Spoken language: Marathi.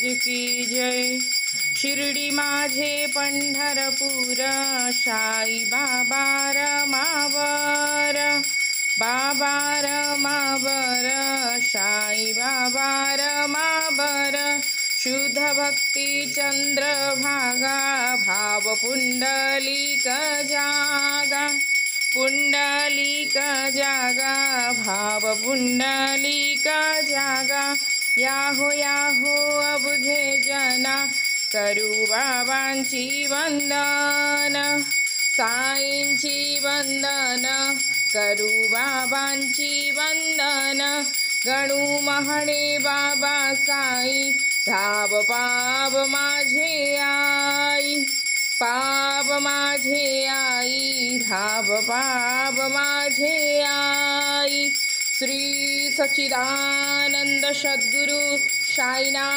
महाराज की जय। शिर्डी माझे पंढरपूर, साई बाबा रमावर, बाबा रमावर, साई बाबा रमावर। शुद्ध भक्ती चंद्रभागा, भाव पुंडलिक जागा, पुंडलिक जागा, भाव पुंडलिक जागा। याहो याहो अवघे जना, करू बाबांची वंदन, साईंची वंदन, करू बाबांची वंदन। गणू म्हणे बाबा साई, धाव पाव माझे आई, पाव माझे आई, धाव पाव माझे आई। श्री सच्चिदानंद सद्गुरु साईनाथ।